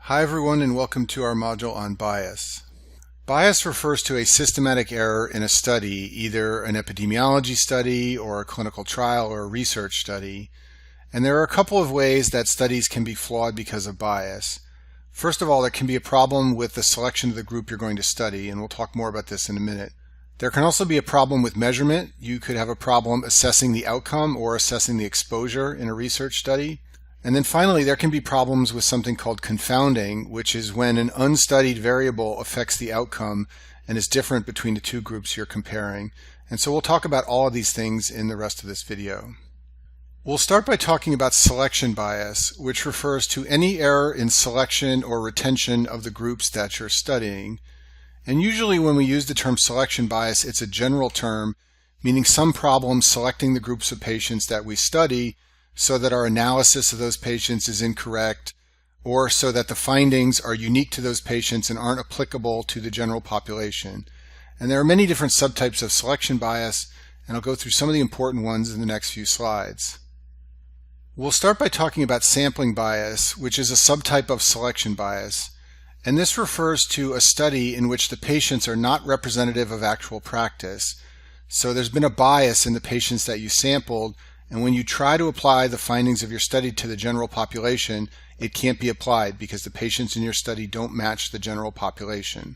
Hi everyone, and welcome to our module on bias. Bias refers to a systematic error in a study, either an epidemiology study or a clinical trial or a research study. And there are a couple of ways that studies can be flawed because of bias. First of all, there can be a problem with the selection of the group you're going to study, and we'll talk more about this in a minute. There can also be a problem with measurement. You could have a problem assessing the outcome or assessing the exposure in a research study. And then finally, there can be problems with something called confounding, which is when an unstudied variable affects the outcome and is different between the two groups you're comparing. And so we'll talk about all of these things in the rest of this video. We'll start by talking about selection bias, which refers to any error in selection or retention of the groups that you're studying. And usually when we use the term selection bias, it's a general term, meaning some problem selecting the groups of patients that we study so that our analysis of those patients is incorrect, or so that the findings are unique to those patients and aren't applicable to the general population. And there are many different subtypes of selection bias, and I'll go through some of the important ones in the next few slides. We'll start by talking about sampling bias, which is a subtype of selection bias. And this refers to a study in which the patients are not representative of actual practice. So there's been a bias in the patients that you sampled, and when you try to apply the findings of your study to the general population, it can't be applied because the patients in your study don't match the general population.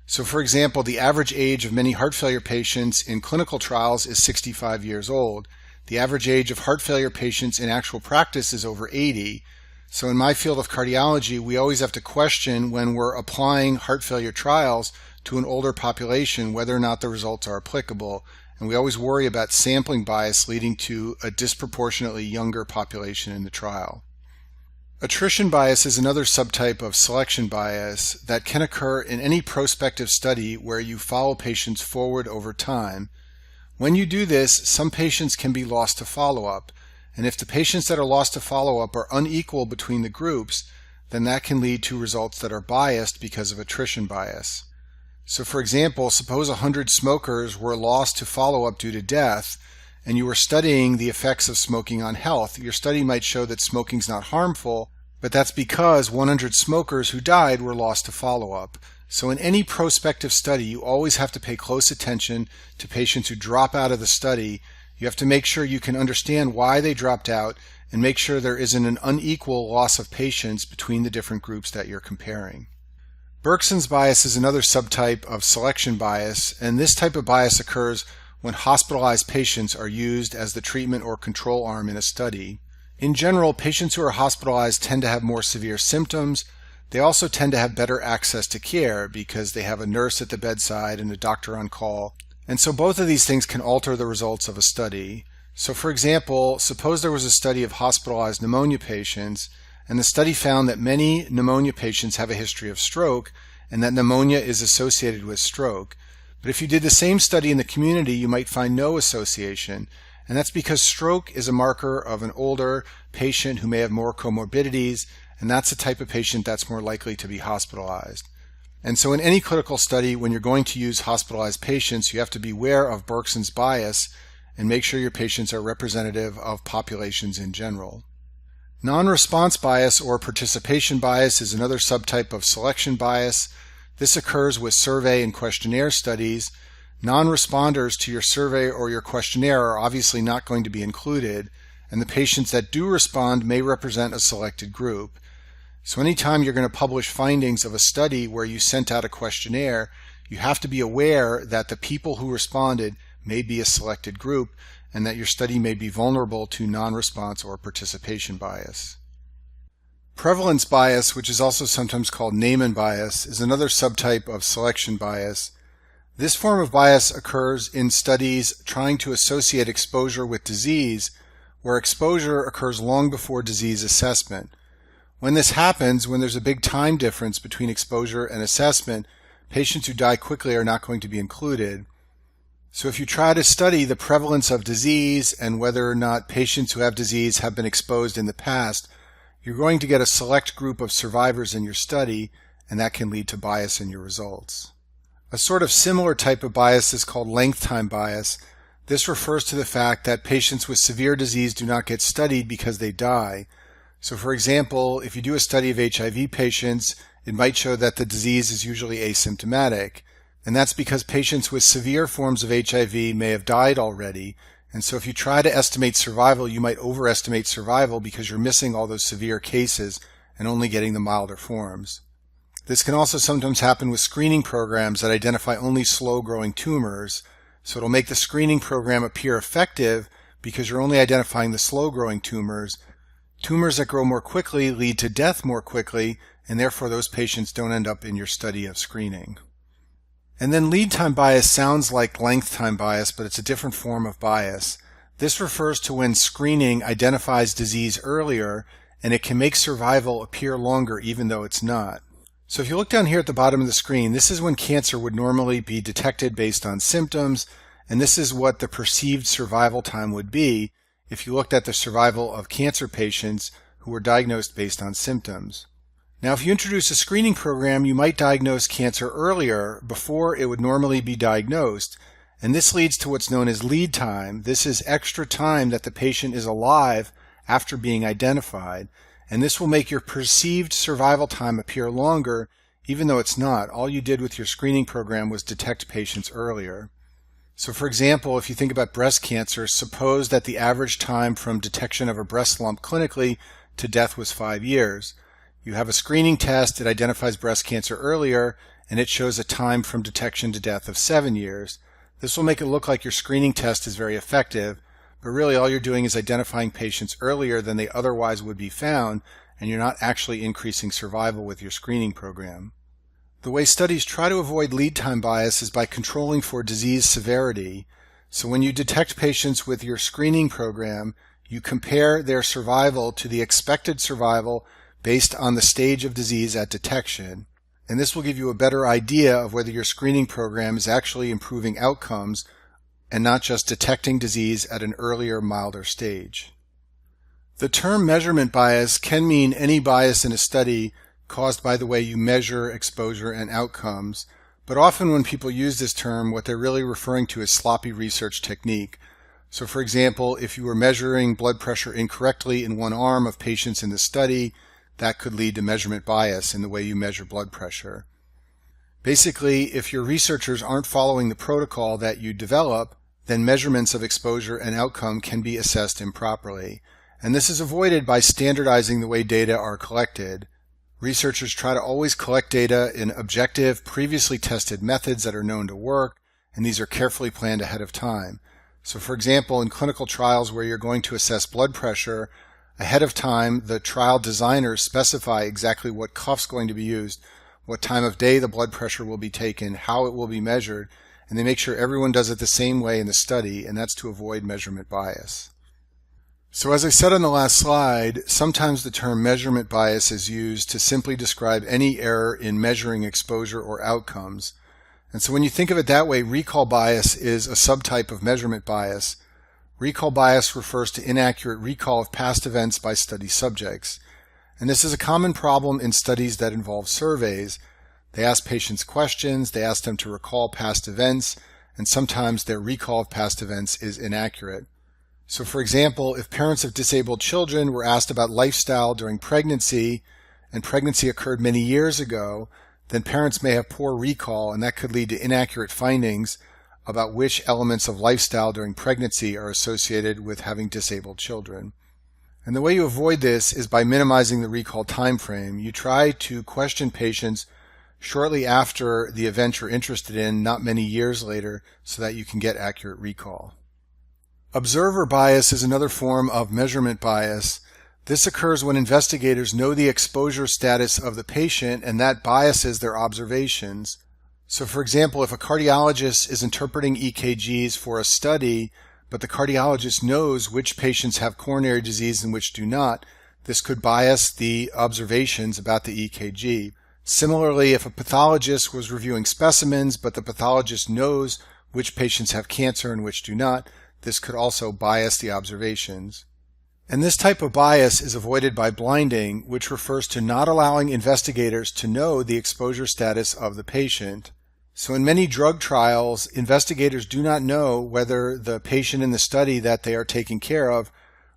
So for example, the average age of many heart failure patients in clinical trials is 65 years old. The average age of heart failure patients in actual practice is over 80. So in my field of cardiology, we always have to question when we're applying heart failure trials to an older population whether or not the results are applicable. And we always worry about sampling bias leading to a disproportionately younger population in the trial. Attrition bias is another subtype of selection bias that can occur in any prospective study where you follow patients forward over time. When you do this, some patients can be lost to follow-up, and if the patients that are lost to follow-up are unequal between the groups, then that can lead to results that are biased because of attrition bias. So for example, suppose 100 smokers were lost to follow-up due to death, and you were studying the effects of smoking on health. Your study might show that smoking is not harmful, but that's because 100 smokers who died were lost to follow-up. So in any prospective study, you always have to pay close attention to patients who drop out of the study. You have to make sure you can understand why they dropped out and make sure there isn't an unequal loss of patients between the different groups that you're comparing. Bergson's bias is another subtype of selection bias, and this type of bias occurs when hospitalized patients are used as the treatment or control arm in a study. In general, patients who are hospitalized tend to have more severe symptoms. They also tend to have better access to care because they have a nurse at the bedside and a doctor on call. And so both of these things can alter the results of a study. So for example, suppose there was a study of hospitalized pneumonia patients, and the study found that many pneumonia patients have a history of stroke and that pneumonia is associated with stroke. But if you did the same study in the community, you might find no association. And that's because stroke is a marker of an older patient who may have more comorbidities, and that's the type of patient that's more likely to be hospitalized. And so in any clinical study, when you're going to use hospitalized patients, you have to beware of Bergson's bias and make sure your patients are representative of populations in general. Non-response bias or participation bias is another subtype of selection bias. This occurs with survey and questionnaire studies. Non-responders to your survey or your questionnaire are obviously not going to be included, and the patients that do respond may represent a selected group. So anytime you're going to publish findings of a study where you sent out a questionnaire, you have to be aware that the people who responded may be a selected group, and that your study may be vulnerable to non-response or participation bias. Prevalence bias, which is also sometimes called Neyman bias, is another subtype of selection bias. This form of bias occurs in studies trying to associate exposure with disease, where exposure occurs long before disease assessment. When this happens, when there's a big time difference between exposure and assessment, patients who die quickly are not going to be included. So if you try to study the prevalence of disease and whether or not patients who have disease have been exposed in the past, you're going to get a select group of survivors in your study, and that can lead to bias in your results. A sort of similar type of bias is called length time bias. This refers to the fact that patients with severe disease do not get studied because they die. So for example, if you do a study of HIV patients, it might show that the disease is usually asymptomatic. And that's because patients with severe forms of HIV may have died already. And so if you try to estimate survival, you might overestimate survival because you're missing all those severe cases and only getting the milder forms. This can also sometimes happen with screening programs that identify only slow-growing tumors. So it'll make the screening program appear effective because you're only identifying the slow-growing tumors. Tumors that grow more quickly lead to death more quickly, and therefore those patients don't end up in your study of screening. And then lead time bias sounds like length time bias, but it's a different form of bias. This refers to when screening identifies disease earlier, and it can make survival appear longer even though it's not. So if you look down here at the bottom of the screen, this is when cancer would normally be detected based on symptoms, and this is what the perceived survival time would be if you looked at the survival of cancer patients who were diagnosed based on symptoms. Now, if you introduce a screening program, you might diagnose cancer earlier before it would normally be diagnosed, and this leads to what's known as lead time. This is extra time that the patient is alive after being identified, and this will make your perceived survival time appear longer, even though it's not. All you did with your screening program was detect patients earlier. So for example, if you think about breast cancer, suppose that the average time from detection of a breast lump clinically to death was 5 years. You have a screening test, it identifies breast cancer earlier, and it shows a time from detection to death of 7 years. This will make it look like your screening test is very effective, but really all you're doing is identifying patients earlier than they otherwise would be found, and you're not actually increasing survival with your screening program. The way studies try to avoid lead time bias is by controlling for disease severity. So when you detect patients with your screening program, you compare their survival to the expected survival based on the stage of disease at detection. And this will give you a better idea of whether your screening program is actually improving outcomes and not just detecting disease at an earlier, milder stage. The term measurement bias can mean any bias in a study caused by the way you measure exposure and outcomes, but often when people use this term, what they're really referring to is sloppy research technique. So for example, if you were measuring blood pressure incorrectly in one arm of patients in the study, that could lead to measurement bias in the way you measure blood pressure. Basically, if your researchers aren't following the protocol that you develop, then measurements of exposure and outcome can be assessed improperly. And this is avoided by standardizing the way data are collected. Researchers try to always collect data in objective, previously tested methods that are known to work, and these are carefully planned ahead of time. So for example, in clinical trials where you're going to assess blood pressure, ahead of time, the trial designers specify exactly what cuff's going to be used, what time of day the blood pressure will be taken, how it will be measured, and they make sure everyone does it the same way in the study, and that's to avoid measurement bias. So as I said on the last slide, sometimes the term measurement bias is used to simply describe any error in measuring exposure or outcomes. And so when you think of it that way, recall bias is a subtype of measurement bias. Recall bias refers to inaccurate recall of past events by study subjects. And this is a common problem in studies that involve surveys. They ask patients questions, they ask them to recall past events, and sometimes their recall of past events is inaccurate. So for example, if parents of disabled children were asked about lifestyle during pregnancy, and pregnancy occurred many years ago, then parents may have poor recall, and that could lead to inaccurate findings about which elements of lifestyle during pregnancy are associated with having disabled children. And the way you avoid this is by minimizing the recall time frame. You try to question patients shortly after the event you're interested in, not many years later, so that you can get accurate recall. Observer bias is another form of measurement bias. This occurs when investigators know the exposure status of the patient, and that biases their observations. So for example, if a cardiologist is interpreting EKGs for a study, but the cardiologist knows which patients have coronary disease and which do not, this could bias the observations about the EKG. Similarly, if a pathologist was reviewing specimens, but the pathologist knows which patients have cancer and which do not, this could also bias the observations. And this type of bias is avoided by blinding, which refers to not allowing investigators to know the exposure status of the patient. So in many drug trials, investigators do not know whether the patient in the study that they are taking care of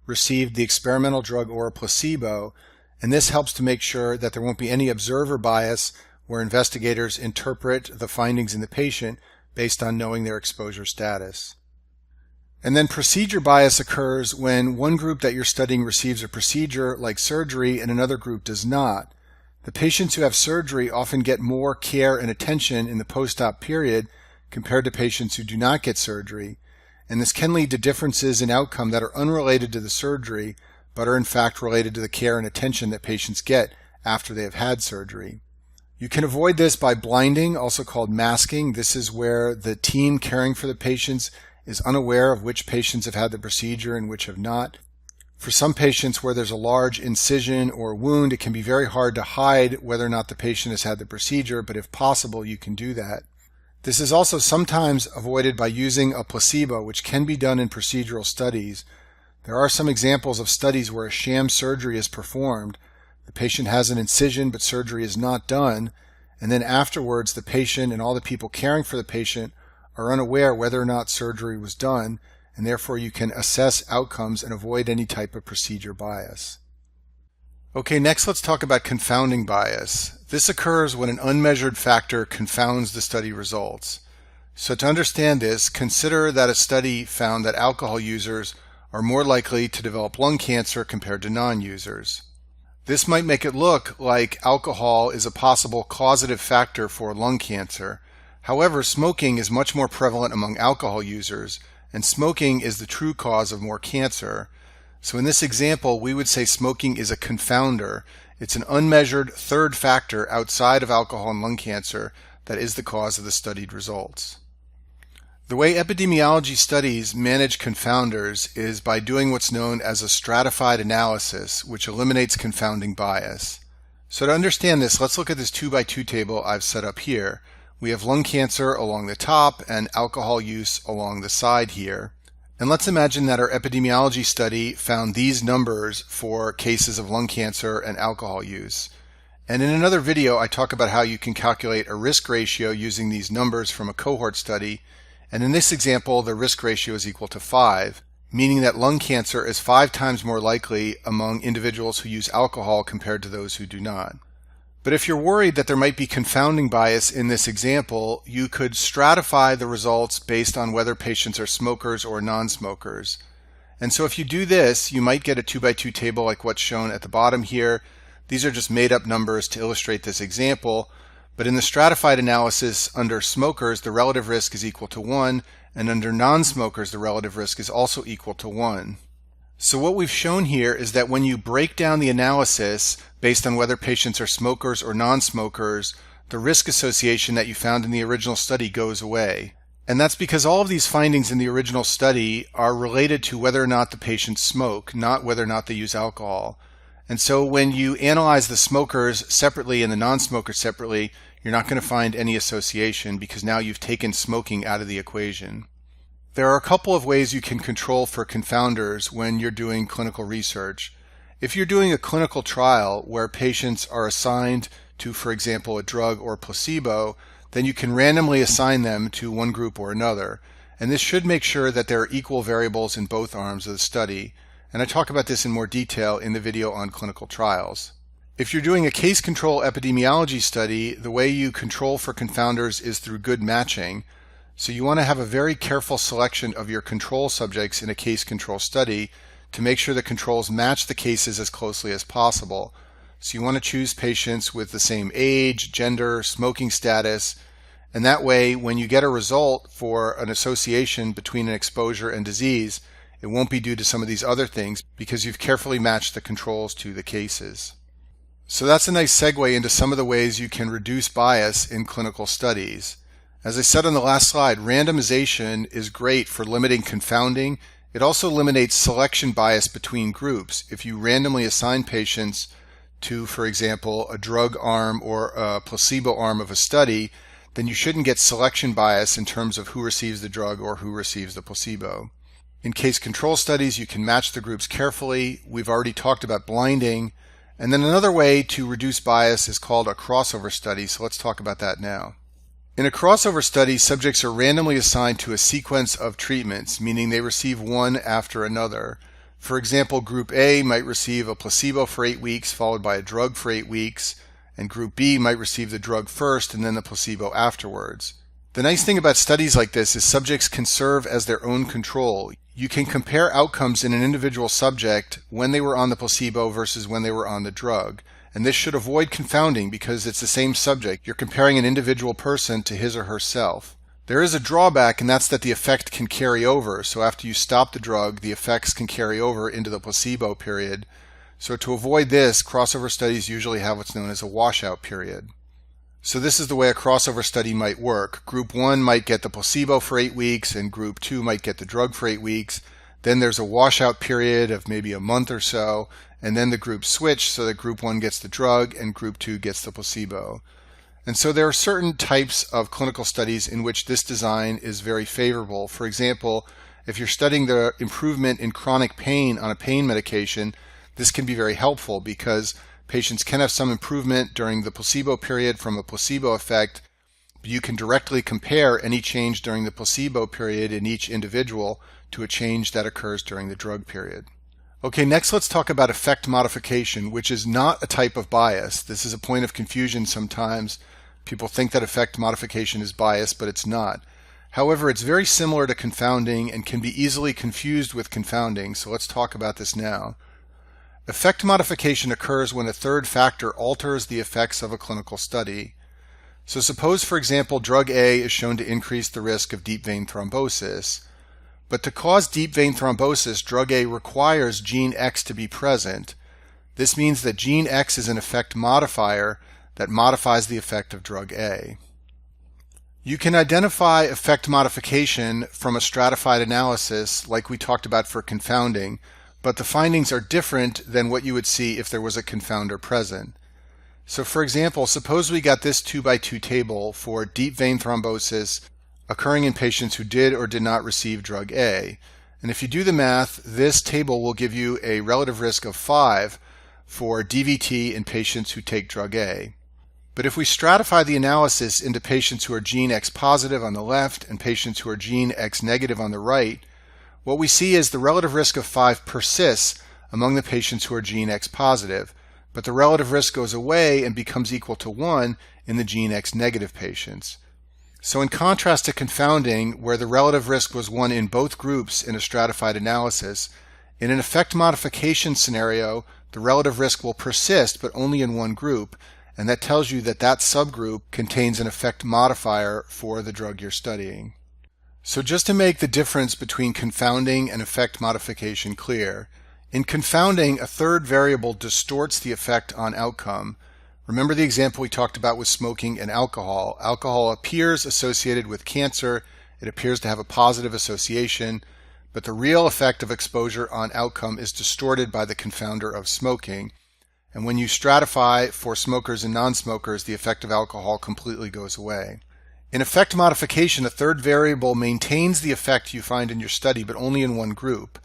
received the experimental drug or a placebo, and this helps to make sure that there won't be any observer bias where investigators interpret the findings in the patient based on knowing their exposure status. And then procedure bias occurs when one group that you're studying receives a procedure like surgery and another group does not. The patients who have surgery often get more care and attention in the post-op period compared to patients who do not get surgery, and this can lead to differences in outcome that are unrelated to the surgery but are in fact related to the care and attention that patients get after they have had surgery. You can avoid this by blinding, also called masking. This is where the team caring for the patients is unaware of which patients have had the procedure and which have not. For some patients where there's a large incision or wound, it can be very hard to hide whether or not the patient has had the procedure, but if possible, you can do that. This is also sometimes avoided by using a placebo, which can be done in procedural studies. There are some examples of studies where a sham surgery is performed. The patient has an incision, but surgery is not done, and then afterwards the patient and all the people caring for the patient are unaware whether or not surgery was done, and therefore you can assess outcomes and avoid any type of procedure bias. Okay, next let's talk about confounding bias. This occurs when an unmeasured factor confounds the study results. So to understand this, consider that a study found that alcohol users are more likely to develop lung cancer compared to non-users. This might make it look like alcohol is a possible causative factor for lung cancer. However, smoking is much more prevalent among alcohol users, and smoking is the true cause of more cancer. So in this example, we would say smoking is a confounder. It's an unmeasured third factor outside of alcohol and lung cancer that is the cause of the studied results. The way epidemiology studies manage confounders is by doing what's known as a stratified analysis, which eliminates confounding bias. So to understand this, let's look at this 2x2 table I've set up here. We have lung cancer along the top and alcohol use along the side here. And let's imagine that our epidemiology study found these numbers for cases of lung cancer and alcohol use. And in another video, I talk about how you can calculate a risk ratio using these numbers from a cohort study. And in this example, the risk ratio is equal to 5, meaning that lung cancer is 5 times more likely among individuals who use alcohol compared to those who do not. But if you're worried that there might be confounding bias in this example, you could stratify the results based on whether patients are smokers or non-smokers. And so if you do this, you might get a 2x2 table like what's shown at the bottom here. These are just made up numbers to illustrate this example. But in the stratified analysis, under smokers, the relative risk is equal to 1, and under non-smokers, the relative risk is also equal to 1. So what we've shown here is that when you break down the analysis based on whether patients are smokers or non-smokers, the risk association that you found in the original study goes away. And that's because all of these findings in the original study are related to whether or not the patients smoke, not whether or not they use alcohol. And so when you analyze the smokers separately and the non-smokers separately, you're not going to find any association because now you've taken smoking out of the equation. There are a couple of ways you can control for confounders when you're doing clinical research. If you're doing a clinical trial where patients are assigned to, for example, a drug or placebo, then you can randomly assign them to one group or another. And this should make sure that there are equal variables in both arms of the study. And I talk about this in more detail in the video on clinical trials. If you're doing a case control epidemiology study, the way you control for confounders is through good matching. So you want to have a very careful selection of your control subjects in a case control study to make sure the controls match the cases as closely as possible. So you want to choose patients with the same age, gender, smoking status, and that way when you get a result for an association between an exposure and disease, it won't be due to some of these other things because you've carefully matched the controls to the cases. So that's a nice segue into some of the ways you can reduce bias in clinical studies. As I said on the last slide, randomization is great for limiting confounding. It also eliminates selection bias between groups. If you randomly assign patients to, for example, a drug arm or a placebo arm of a study, then you shouldn't get selection bias in terms of who receives the drug or who receives the placebo. In case control studies, you can match the groups carefully. We've already talked about blinding. And then another way to reduce bias is called a crossover study. So let's talk about that now. In a crossover study, subjects are randomly assigned to a sequence of treatments, meaning they receive one after another. For example, Group A might receive a placebo for 8 weeks followed by a drug for 8 weeks, and Group B might receive the drug first and then the placebo afterwards. The nice thing about studies like this is subjects can serve as their own control. You can compare outcomes in an individual subject when they were on the placebo versus when they were on the drug. And this should avoid confounding because it's the same subject. You're comparing an individual person to his or herself. There is a drawback, and that's that the effect can carry over. So after you stop the drug, the effects can carry over into the placebo period. So to avoid this, crossover studies usually have what's known as a washout period. So this is the way a crossover study might work. Group 1 might get the placebo for 8 weeks, and Group 2 might get the drug for 8 weeks. Then there's a washout period of maybe a month or so, and then the groups switch so that Group 1 gets the drug and Group 2 gets the placebo. And so there are certain types of clinical studies in which this design is very favorable. For example, if you're studying the improvement in chronic pain on a pain medication, this can be very helpful because patients can have some improvement during the placebo period from a placebo effect, but you can directly compare any change during the placebo period in each individual to a change that occurs during the drug period. Okay, next let's talk about effect modification, which is not a type of bias. This is a point of confusion sometimes. People think that effect modification is bias, but it's not. However, it's very similar to confounding and can be easily confused with confounding, so let's talk about this now. Effect modification occurs when a third factor alters the effects of a clinical study. So suppose, for example, drug A is shown to increase the risk of deep vein thrombosis. But to cause deep vein thrombosis, drug A requires gene X to be present. This means that gene X is an effect modifier that modifies the effect of drug A. You can identify effect modification from a stratified analysis like we talked about for confounding, but the findings are different than what you would see if there was a confounder present. So for example, suppose we got this 2x2 table for deep vein thrombosis occurring in patients who did or did not receive drug A. And if you do the math, this table will give you a relative risk of 5 for DVT in patients who take drug A. But if we stratify the analysis into patients who are gene X positive on the left and patients who are gene X negative on the right, what we see is the relative risk of 5 persists among the patients who are gene X positive, but the relative risk goes away and becomes equal to 1 in the gene X negative patients. So in contrast to confounding, where the relative risk was 1 in both groups in a stratified analysis, in an effect modification scenario, the relative risk will persist but only in one group, and that tells you that that subgroup contains an effect modifier for the drug you're studying. So just to make the difference between confounding and effect modification clear, in confounding, a third variable distorts the effect on outcome. Remember the example we talked about with smoking and alcohol. Alcohol appears associated with cancer. It appears to have a positive association, but the real effect of exposure on outcome is distorted by the confounder of smoking. And when you stratify for smokers and non-smokers, the effect of alcohol completely goes away. In effect modification, a third variable maintains the effect you find in your study, but only in one group.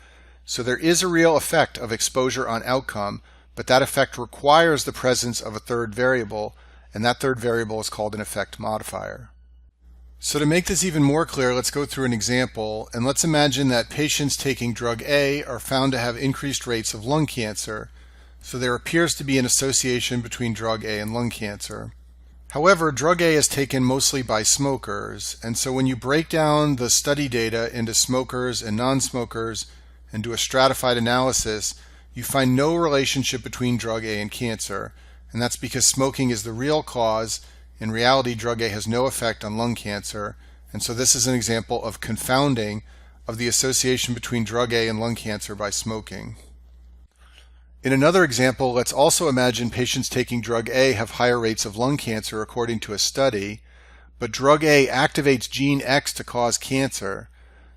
So there is a real effect of exposure on outcome, but that effect requires the presence of a third variable, and that third variable is called an effect modifier. So to make this even more clear, let's go through an example, and let's imagine that patients taking drug A are found to have increased rates of lung cancer. So there appears to be an association between drug A and lung cancer. However, drug A is taken mostly by smokers, and so when you break down the study data into smokers and non-smokers and do a stratified analysis, you find no relationship between drug A and cancer, and that's because smoking is the real cause. In reality, drug A has no effect on lung cancer, and so this is an example of confounding of the association between drug A and lung cancer by smoking. In another example, let's also imagine patients taking drug A have higher rates of lung cancer according to a study, but drug A activates gene X to cause cancer.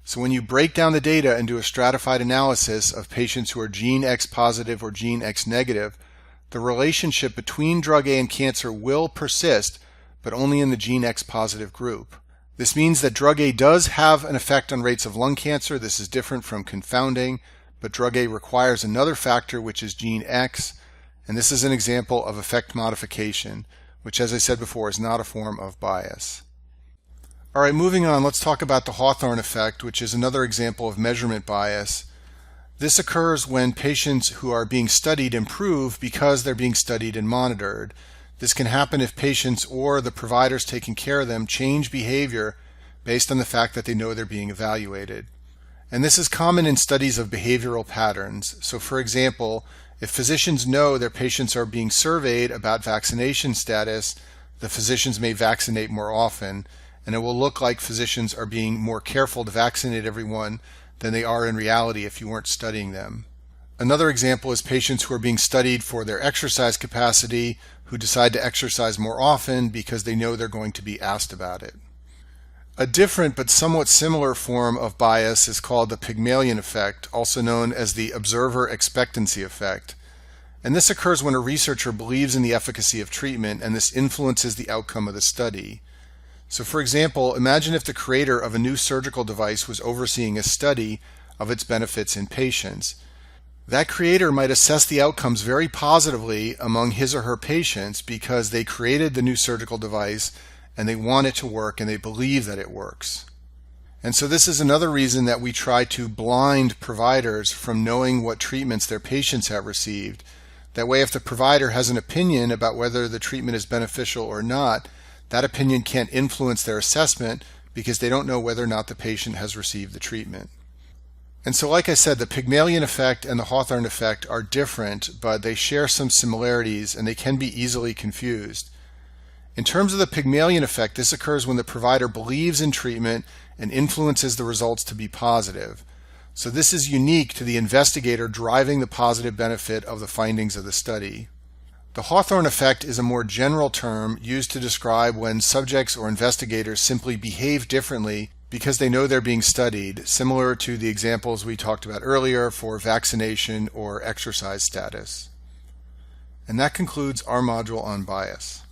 So when you break down the data and do a stratified analysis of patients who are gene X positive or gene X negative, the relationship between drug A and cancer will persist, but only in the gene X positive group. This means that drug A does have an effect on rates of lung cancer. This is different from confounding, but drug A requires another factor, which is gene X, and this is an example of effect modification, which, as I said before, is not a form of bias. Alright, moving on, let's talk about the Hawthorne effect, which is another example of measurement bias. This occurs when patients who are being studied improve because they're being studied and monitored. This can happen if patients or the providers taking care of them change behavior based on the fact that they know they're being evaluated. And this is common in studies of behavioral patterns. So for example, if physicians know their patients are being surveyed about vaccination status, the physicians may vaccinate more often, and it will look like physicians are being more careful to vaccinate everyone than they are in reality if you weren't studying them. Another example is patients who are being studied for their exercise capacity who decide to exercise more often because they know they're going to be asked about it. A different but somewhat similar form of bias is called the Pygmalion effect, also known as the observer expectancy effect. And this occurs when a researcher believes in the efficacy of treatment and this influences the outcome of the study. So for example, imagine if the creator of a new surgical device was overseeing a study of its benefits in patients. That creator might assess the outcomes very positively among his or her patients because they created the new surgical device and they want it to work and they believe that it works. And so this is another reason that we try to blind providers from knowing what treatments their patients have received. That way, if the provider has an opinion about whether the treatment is beneficial or not, that opinion can't influence their assessment because they don't know whether or not the patient has received the treatment. And so like I said, the Pygmalion effect and the Hawthorne effect are different, but they share some similarities and they can be easily confused. In terms of the Pygmalion effect, this occurs when the provider believes in treatment and influences the results to be positive. So this is unique to the investigator driving the positive benefit of the findings of the study. The Hawthorne effect is a more general term used to describe when subjects or investigators simply behave differently because they know they're being studied, similar to the examples we talked about earlier for vaccination or exercise status. And that concludes our module on bias.